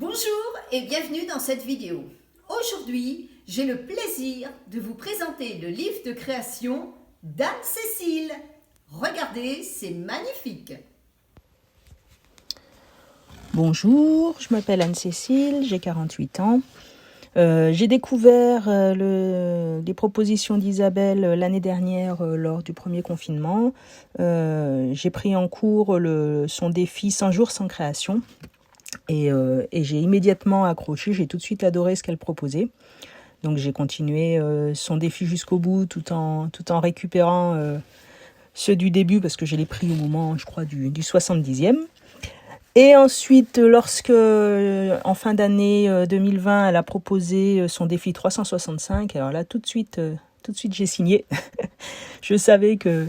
Bonjour et bienvenue dans cette vidéo. Aujourd'hui, j'ai le plaisir de vous présenter le livre de création d'Anne-Cécile. Regardez, c'est magnifique. Bonjour, je m'appelle Anne-Cécile, j'ai 48 ans. J'ai découvert les propositions d'Isabelle l'année dernière lors du premier confinement. J'ai pris en cours son défi 100 jours sans création et j'ai immédiatement accroché, j'ai tout de suite adoré ce qu'elle proposait. Donc j'ai continué son défi jusqu'au bout tout en récupérant ceux du début parce que je l'ai pris au moment, je crois, du 70e. Et ensuite, lorsque, en fin d'année 2020, elle a proposé son défi 365, alors là, tout de suite, j'ai signé. Je savais que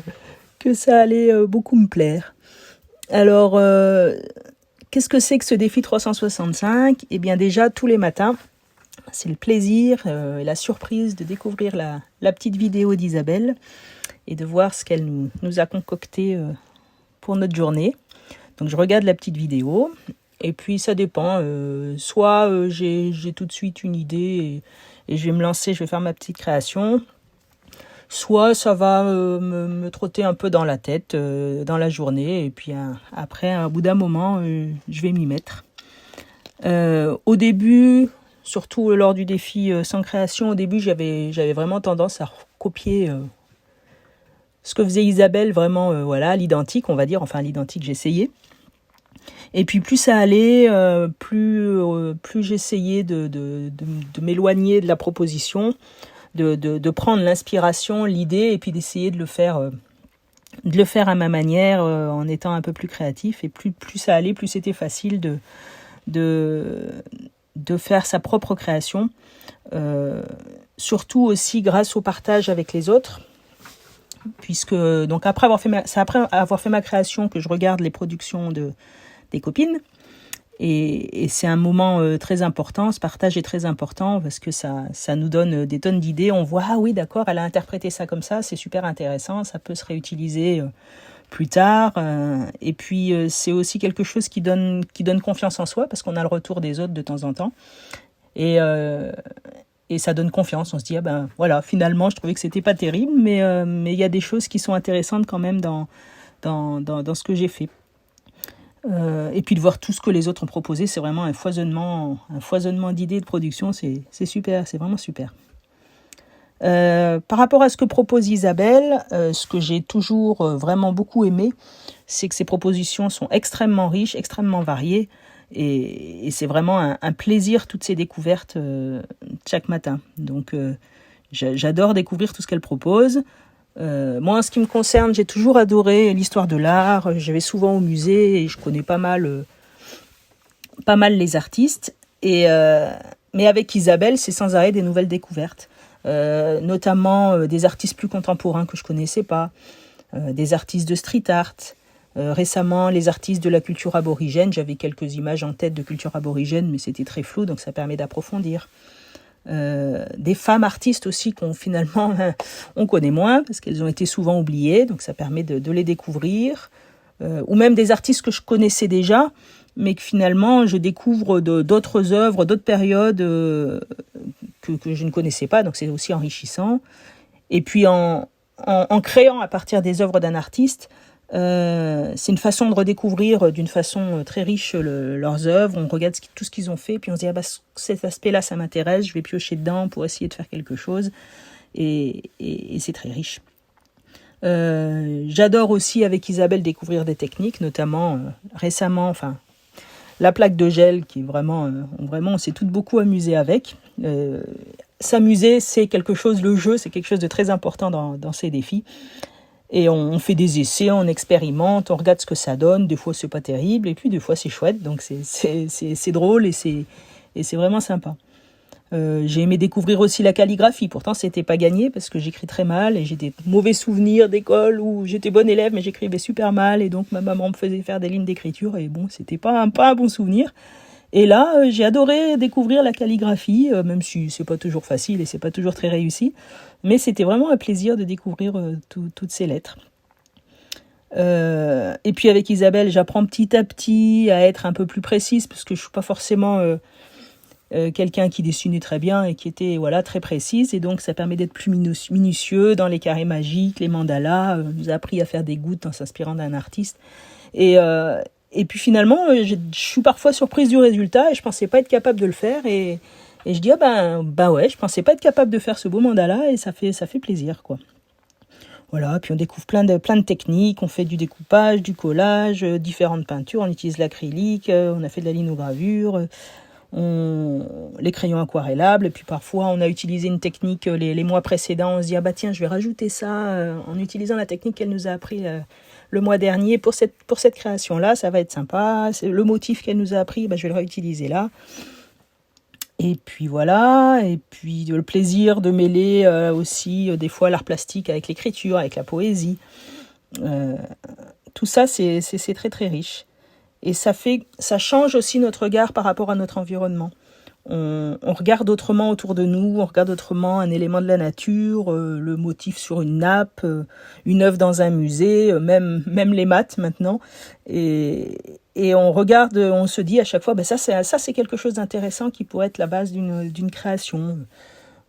ça allait beaucoup me plaire. Alors, qu'est-ce que c'est que ce défi 365 ? Eh bien, déjà, tous les matins, c'est le plaisir et la surprise de découvrir la petite vidéo d'Isabelle et de voir ce qu'elle nous a concocté pour notre journée. Donc je regarde la petite vidéo et puis ça dépend. Soit j'ai tout de suite une idée et je vais me lancer, je vais faire ma petite création. Soit ça va me trotter un peu dans la tête dans la journée et puis après, au bout d'un moment, je vais m'y mettre. Au début, surtout lors du défi sans création, au début j'avais vraiment tendance à copier ce que faisait Isabelle, vraiment voilà, l'identique, on va dire, enfin l'identique, j'essayais. Et puis plus ça allait, plus j'essayais de m'éloigner de la proposition, de prendre l'inspiration, l'idée, et puis d'essayer de le faire à ma manière, en étant un peu plus créatif. Et plus ça allait, plus c'était facile de faire sa propre création. Surtout aussi grâce au partage avec les autres. Puisque donc après avoir fait ma création que je regarde les productions des copines et c'est un moment très important, ce partage est très important parce que ça nous donne des tonnes d'idées, on voit ah oui d'accord, elle a interprété ça comme ça, c'est super intéressant, ça peut se réutiliser plus tard et puis c'est aussi quelque chose qui donne confiance en soi parce qu'on a le retour des autres de temps en temps et ça donne confiance, on se dit ah ben voilà, finalement je trouvais que c'était pas terrible mais il y a des choses qui sont intéressantes quand même dans ce que j'ai fait. Et puis de voir tout ce que les autres ont proposé, c'est vraiment un foisonnement d'idées de production, c'est super, c'est vraiment super. Par rapport à ce que propose Isabelle, ce que j'ai toujours vraiment beaucoup aimé, c'est que ses propositions sont extrêmement riches, extrêmement variées, et c'est vraiment un plaisir toutes ces découvertes chaque matin. Donc j'adore découvrir tout ce qu'elle propose. Moi, en ce qui me concerne, j'ai toujours adoré l'histoire de l'art. Je vais souvent au musée et je connais pas mal les artistes. Mais avec Isabelle, c'est sans arrêt des nouvelles découvertes. Notamment des artistes plus contemporains que je connaissais pas, des artistes de street art. Récemment, les artistes de la culture aborigène. J'avais quelques images en tête de culture aborigène, mais c'était très flou, donc ça permet d'approfondir. Des femmes artistes aussi qu'on finalement on connaît moins parce qu'elles ont été souvent oubliées, donc ça permet de les découvrir, ou même des artistes que je connaissais déjà mais que finalement je découvre d'autres œuvres, d'autres périodes que je ne connaissais pas, donc c'est aussi enrichissant. Et puis en créant à partir des œuvres d'un artiste, c'est une façon de redécouvrir d'une façon très riche leurs œuvres. On regarde tout ce qu'ils ont fait, puis on se dit ah bah, cet aspect-là ça m'intéresse, je vais piocher dedans pour essayer de faire quelque chose, et c'est très riche. J'adore aussi avec Isabelle découvrir des techniques, notamment récemment, enfin la plaque de gel qui est vraiment on s'est toutes beaucoup amusées avec. S'amuser, c'est quelque chose, le jeu c'est quelque chose de très important dans ces défis. Et on fait des essais, on expérimente, on regarde ce que ça donne. Des fois, c'est pas terrible, et puis des fois, c'est chouette. Donc, c'est drôle et c'est vraiment sympa. J'ai aimé découvrir aussi la calligraphie. Pourtant, c'était pas gagné parce que j'écris très mal et j'ai des mauvais souvenirs d'école où j'étais bonne élève, mais j'écrivais super mal. Et donc, ma maman me faisait faire des lignes d'écriture et bon, c'était pas un bon souvenir. Et là, j'ai adoré découvrir la calligraphie, même si c'est pas toujours facile et c'est pas toujours très réussi. Mais c'était vraiment un plaisir de découvrir toutes ces lettres. Et puis avec Isabelle, j'apprends petit à petit à être un peu plus précise parce que je suis pas forcément quelqu'un qui dessinait très bien et qui était voilà très précise, et donc ça permet d'être plus minutieux dans les carrés magiques, les mandalas. On nous a appris à faire des gouttes en s'inspirant d'un artiste. Et puis finalement, je suis parfois surprise du résultat et je pensais pas être capable de le faire, et je dis ouais, je pensais pas être capable de faire ce beau mandala, et ça fait plaisir, quoi. Voilà, puis on découvre plein de techniques, on fait du découpage, du collage, différentes peintures, on utilise l'acrylique, on a fait de la linogravure, les crayons aquarellables, et puis parfois on a utilisé une technique les mois précédents, on se dit tiens, je vais rajouter ça en utilisant la technique qu'elle nous a appris le mois dernier pour cette création-là, ça va être sympa, c'est le motif qu'elle nous a appris, je vais le réutiliser là. Et puis voilà, et puis le plaisir de mêler aussi des fois l'art plastique avec l'écriture, avec la poésie. Tout ça, c'est très très riche. Et ça change aussi notre regard par rapport à notre environnement. On regarde autrement autour de nous, on regarde autrement un élément de la nature, le motif sur une nappe, une œuvre dans un musée, même les maths maintenant. Et on regarde, on se dit à chaque fois, ça c'est quelque chose d'intéressant qui pourrait être la base d'une création.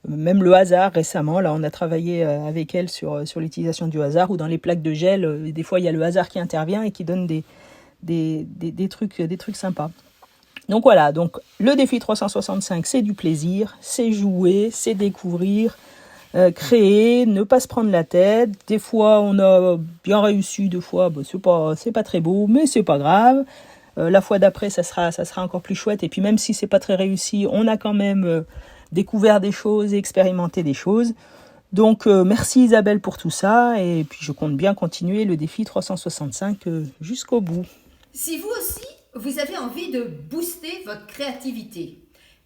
Même le hasard, récemment, là on a travaillé avec elle sur l'utilisation du hasard, ou dans les plaques de gel, des fois il y a le hasard qui intervient et qui donne des trucs sympas. Donc voilà, donc le défi 365, c'est du plaisir, c'est jouer, c'est découvrir, créer, ne pas se prendre la tête. Des fois, on a bien réussi, des fois, c'est pas très beau, mais c'est pas grave. La fois d'après, ça sera encore plus chouette. Et puis même si c'est pas très réussi, on a quand même découvert des choses et expérimenté des choses. Donc merci Isabelle pour tout ça, et puis je compte bien continuer le défi 365 jusqu'au bout. Si vous aussi, vous avez envie de booster votre créativité,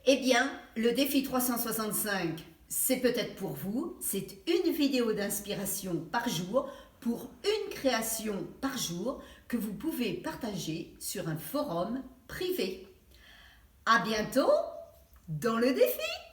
eh bien, le défi 365, c'est peut-être pour vous. C'est une vidéo d'inspiration par jour pour une création par jour que vous pouvez partager sur un forum privé. À bientôt dans le défi!